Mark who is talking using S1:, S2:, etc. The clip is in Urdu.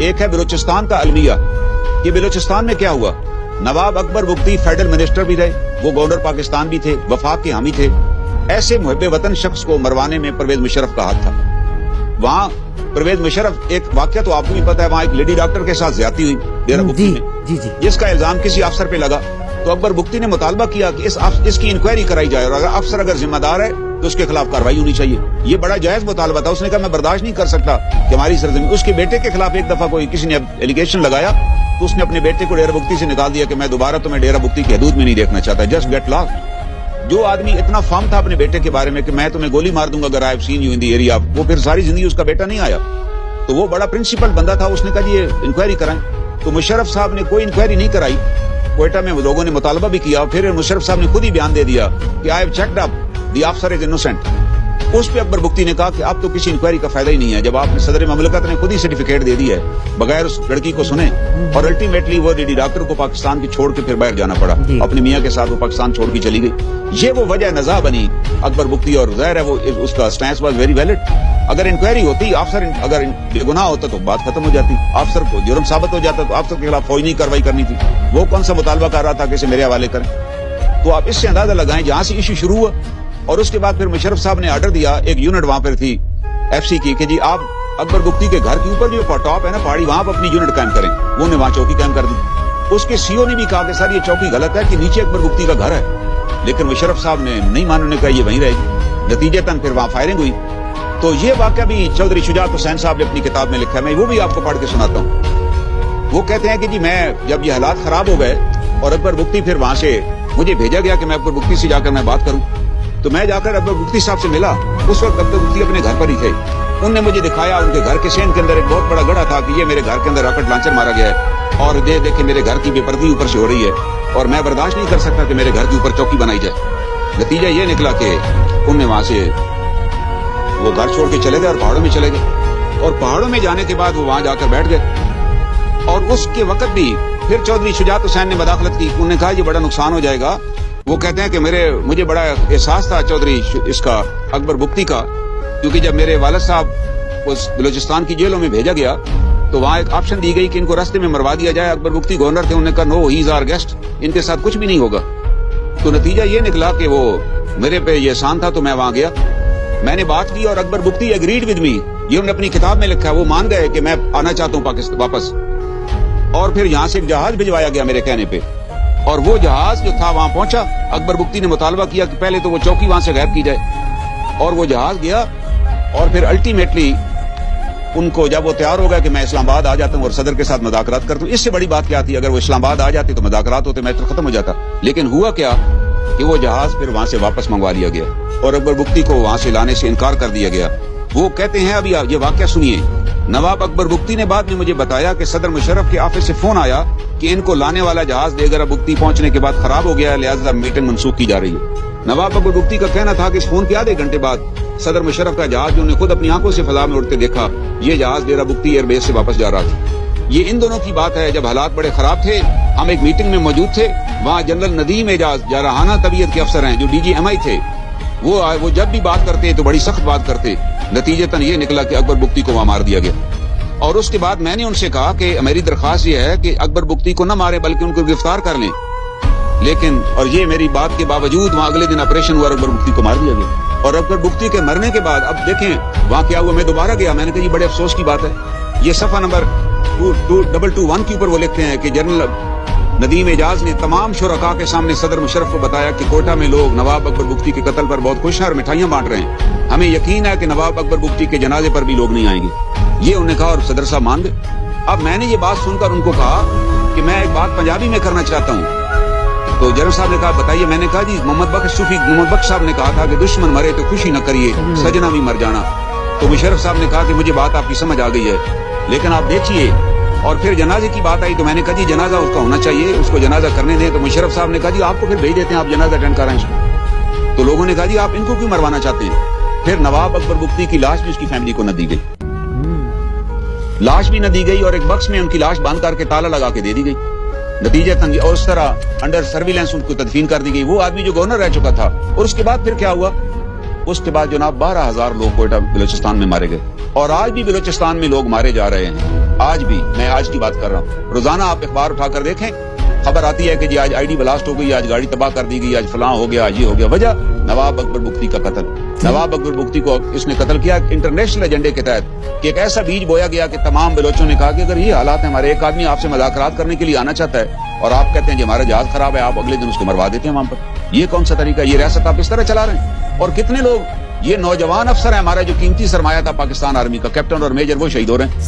S1: ایک ہے بلوچستان کا المیہ. یہ بلوچستان میں کیا ہوا؟ نواب اکبر بگٹی فیڈرل منسٹر بھی رہے, وہ گورنر پاکستان بھی تھے, وفاق کے حامی تھے. ایسے محب وطن شخص کو مروانے میں پرویز مشرف کا ہاتھ تھا. وہاں پرویز مشرف, ایک واقعہ تو آپ کو بھی پتا ہے, وہاں ایک لیڈی ڈاکٹر کے ساتھ زیادتی ہوئی ڈیرہ بگٹی میں, جس کا الزام کسی افسر پہ لگا. تو اکبر بگٹی نے مطالبہ کیا کہ اس کی انکوائری کرائی جائے, اور اگر افسر اگر ذمہ دار ہے تو اس کے خلاف کارروائی ہونی چاہیے. یہ بڑا جائز مطالبہ تھا. اس نے کہا میں برداشت نہیں کر سکتا کہ ہماری سرزمین. اس کے بیٹے کے خلاف ایک دفعہ کسی نے ایلیگیشن لگایا تو اس نے اپنے بیٹے کو ڈیرہ بگٹی سے نکال دیا کہ میں دوبارہ تمہیں ڈیرہ بگٹی کی حدود میں نہیں دیکھنا چاہتا, جسٹ گیٹ لاسٹ. جو آدمی اتنا فارم تھا اپنے بیٹے کے بارے میں کہ میں تمہیں گولی مار دوں گا اگر I have seen you in the area, وہ پھر ساری زندگی اس کا بیٹا نہیں آیا. تو وہ بڑا پرنسپل بندہ تھا. اس نے کہا یہ انکوائری کرائیں. تو مشرف صاحب نے کوئی انکوائری نہیں کرائی. کوئٹہ میں لوگوں نے مطالبہ بھی کیا, پھر مشرف صاحب نے خود ہی بیان دے دیا کہ I have checked up the officer is innocent. اس پہ اکبر بگٹی نے کہا کہ اب تو کسی انکوائری کا فائدہ ہی نہیں ہے, جب آپ نے صدر مملکت نے خود ہی سرٹیفکیٹ دے دی ہے بغیر اس لڑکی کو سنے. اور الٹیمیٹلی وہ لیڈی ڈاکٹر کو پاکستان کی چھوڑ کے پھر باہر جانا پڑا. اپنے میاں کے ساتھ وہ پاکستان چھوڑ کے چلی گئی. یہ وہ وجہ نزاع بنی اکبر بگٹی, اور ظاہر ہے وہ اس کا اسٹینس واز ویری ویلڈ. اگر انکوائری ہوتی, افسر اگر بے گناہ ہوتا تو بات ختم ہو جاتی, افسر کو جرم ثابت ہو جاتا تو افسر کے خلاف فوجی کارروائی کرنی تھی. وہ کون سا مطالبہ کر رہا تھا کہ اسے میرے حوالے کریں. تو آپ اس سے اندازہ لگائیں جہاں سے ایشو شروع ہوا. اور اس کے بعد پھر مشرف صاحب نے آرڈر دیا, ایک یونٹ وہاں پر تھی ایف سی کی, کہ جی آپ اکبر بگٹی کے گھر کے اوپر جو ٹاپ ہے نا پہاڑی, وہاں پر اپنی یونٹ قائم کریں. وہ نے وہاں چوکی قائم کر دی. اس کے سی او نے بھی کہا کہ سر یہ چوکی غلط ہے کہ نیچے اکبر بگٹی کا گھر ہے, لیکن مشرف صاحب نے نہیں مانا, نے کہا یہ وہیں رہے گی. نتیجتاً پھر وہاں فائرنگ ہوئی. تو یہ واقعہ بھی چودھری شجاعت حسین صاحب نے اپنی کتاب میں لکھا ہے, میں وہ بھی آپ کو پڑھ کے سناتا ہوں. وہ کہتے ہیں کہ جی میں جب یہ حالات خراب ہو گئے اور اکبر بگٹی پھر وہاں سے مجھے بھیجا گیا کہ میں اکبر بگٹی سے جا کر میں بات کروں, تو میں جا کر اکبر بگٹی صاحب سے ملا. اس وقت اکبر بگٹی اپنے گھر پر ہی تھے. انہوں نے مجھے دکھایا ان کے گھر کے سین کے اندر ایک بہت بڑا گڑھا تھا کہ یہ میرے گھر کے اندر راکٹ لانچر مارا گیا ہے, اور یہ دیکھیں میرے گھر کی بے پردگی اوپر سے ہو رہی ہے, اور میں برداشت نہیں کر سکتا کہ میرے گھر کے اوپر چوکی بنائی جائے. نتیجہ یہ نکلا کہ انہوں نے وہاں سے وہ گھر چھوڑ کے چلے گئے اور پہاڑوں میں چلے گئے. اور پہاڑوں میں جانے کے بعد وہ وہاں جا کر بیٹھ گئے. اور اس کے وقت بھی پھر چودھری شجاعت حسین نے مداخلت کی. انہوں نے کہا یہ بڑا نقصان ہو جائے گا. وہ کہتے ہیں کہ مجھے بڑا احساس تھا چودھری اس کا اکبر بگٹی کا, کیونکہ جب میرے والد صاحب اس بلوچستان کی جیلوں میں بھیجا گیا تو وہاں ایک آپشن دی گئی کہ ان کو راستے میں مروا دیا جائے. اکبر بگٹی گورنر تھے, انہوں نے کہا نو ہی از آور گیسٹ, ان کے ساتھ کچھ بھی نہیں ہوگا. تو نتیجہ یہ نکلا کہ وہ میرے پہ یہ احسان تھا, تو میں وہاں گیا, میں نے بات کی, اور Akbar Bugti agreed with me. یہ انہوں نے اپنی کتاب میں لکھا ہے. وہ مان گئے کہ میں آنا چاہتا ہوں پاکستان واپس. اور پھر یہاں سے ایک جہاز بھجوایا گیا میرے کہنے پہ, اور وہ جہاز جو تھا وہاں پہنچا. اکبر بگٹی نے مطالبہ کیا کہ پہلے تو وہ چوکی وہاں سے غائب کی جائے, اور وہ جہاز گیا. اور پھر الٹیمیٹلی ان کو جب وہ تیار ہو گیا کہ میں اسلام آباد آ جاتا ہوں اور صدر کے ساتھ مذاکرات کرتا ہوں, اس سے بڑی بات کیا تھی, اگر وہ اسلام آباد آ جاتے تو مذاکرات ہوتے, میٹر ختم ہو جاتا. لیکن ہوا کیا کہ وہ جہاز پھر وہاں سے واپس منگوا لیا گیا, اور اکبر بگٹی کو وہاں سے لانے سے انکار کر دیا گیا. وہ کہتے ہیں, ابھی یہ واقعہ سنیے, نواب اکبر بگٹی نے بعد میں مجھے بتایا کہ صدر مشرف کے آفس سے فون آیا کہ ان کو لانے والا جہاز دے کر بگٹی پہنچنے کے بعد خراب ہو گیا ہے, لہذا میٹنگ منسوخ کی جا رہی ہے. نواب اکبر بگٹی کا کہنا تھا کہ اس فون کے آدھے گھنٹے بعد صدر مشرف کا جہاز, جو انہیں خود اپنی آنکھوں سے فضا میں اڑتے دیکھا, یہ جہاز ڈیرہ بگٹی ایئر بیس سے واپس جا رہا تھا. یہ ان دونوں کی بات ہے جب حالات بڑے خراب تھے. ہم ایک میٹنگ میں موجود تھے, وہاں جنرل ندیم اعجاز جارحانہ طبیعت کے افسر ہیں جو ڈی جی ایم آئی تھے. وہ جب بھی بات کرتے تو بڑی سخت بات کرتے. نتیجتاً یہ نکلا کہ اکبر بگٹی کو وہاں مار دیا گیا. اور اس کے بعد میں نے ان سے کہا کہ میری درخواست یہ ہے کہ اکبر بگٹی کو نہ مارے بلکہ ان کو گرفتار کر لیں. لیکن اور یہ میری بات کے باوجود وہاں اگلے دن آپریشن ہوا, اکبر بگٹی کو مار دیا گیا. اور اکبر بگٹی کے مرنے کے بعد اب دیکھیں وہاں کیا ہوا. میں دوبارہ گیا, میں نے کہا یہ بڑے افسوس کی بات ہے. یہ صفحہ نمبر 2221 کے اوپر وہ لکھتے ہیں کہ جنرل ندیم اعجاز نے تمام شرکاء کے سامنے صدر مشرف کو بتایا کہ کوئٹہ میں لوگ نواب اکبر بگٹی کے قتل پر بہت خوش ہیں اور مٹھائیاں بانٹ رہے ہیں. ہمیں یقین ہے کہ نواب اکبر بگٹی کے جنازے پر بھی لوگ نہیں آئیں گے. یہ انہوں نے کہا, اور صدر صاحب مان گئے. اب میں نے یہ بات سن کر ان کو کہا کہ میں ایک بات پنجابی میں کرنا چاہتا ہوں. تو جنرل صاحب نے کہا بتائیے. میں نے کہا جی محمد بخش صاحب نے کہا تھا کہ دشمن مرے تو خوشی نہ کریے, سجنا بھی مر جانا. تو مشرف صاحب نے کہا کہ مجھے بات آپ کی سمجھ آ گئی ہے, لیکن آپ دیکھیے. اور پھر جنازے کی بات آئی تو میں نے کہا جی جنازہ اس کا ہونا چاہیے, اس کو جنازہ کرنے دیں. تو مشرف صاحب نے کہا جی آپ کو پھر بھیج دیتے ہیں, آپ جنازہ اٹینڈ کرائیں. تو لوگوں نے کہا جی آپ ان کو کیوں مروانا چاہتے ہیں. پھر نواب اکبر بگٹی کی لاش بھی اس کی فیملی کو نہ دی گئی, لاش بھی نہ دی گئی, اور ایک باکس میں ان کی لاش باندھ کر کے تالا لگا کے دے دی گئی. نتیجہ اور اس طرح انڈر سرویلنس ان کو تدفین کر دی گئی. وہ آدمی جو گورنر رہ چکا تھا. اور اس کے بعد پھر کیا ہوا, اس کے بعد جناب 12,000 لوگ کوئٹہ بلوچستان میں مارے گئے, اور آج بھی بلوچستان میں لوگ مارے جا رہے ہیں. آج بھی میں آج کی بات کر رہا ہوں, روزانہ آپ اخبار اٹھا کر دیکھیں, خبر آتی ہے کہ جی آج آئی ڈی بلاسٹ ہو گئی, آج گاڑی تباہ کر دی گئی, آج فلاں ہو گیا, آج یہ ہو گیا. وجہ نواب اکبر بگٹی کا قتل. نواب اکبر بگٹی کو اس نے قتل کیا انٹرنیشنل ایجنڈے کے تحت, کہ ایک ایسا بیج بویا گیا کہ تمام بلوچوں نے کہا کہ اگر یہ حالات ہیں, ہمارے ایک آدمی آپ سے مذاکرات کرنے کے لیے آنا چاہتا ہے اور آپ کہتے ہیں کہ ہمارا جہاز خراب ہے, آپ اگلے دن اس کو مروا دیتے ہیں وہاں پر. یہ کون سا طریقہ, یہ ریاست آپ اس طرح چلا رہے ہیں؟ اور کتنے لوگ, یہ نوجوان افسر ہیں ہمارا جو قیمتی سرمایہ تھا پاکستان آرمی کا, کیپٹن اور میجر, وہ شہید ہو رہے ہیں.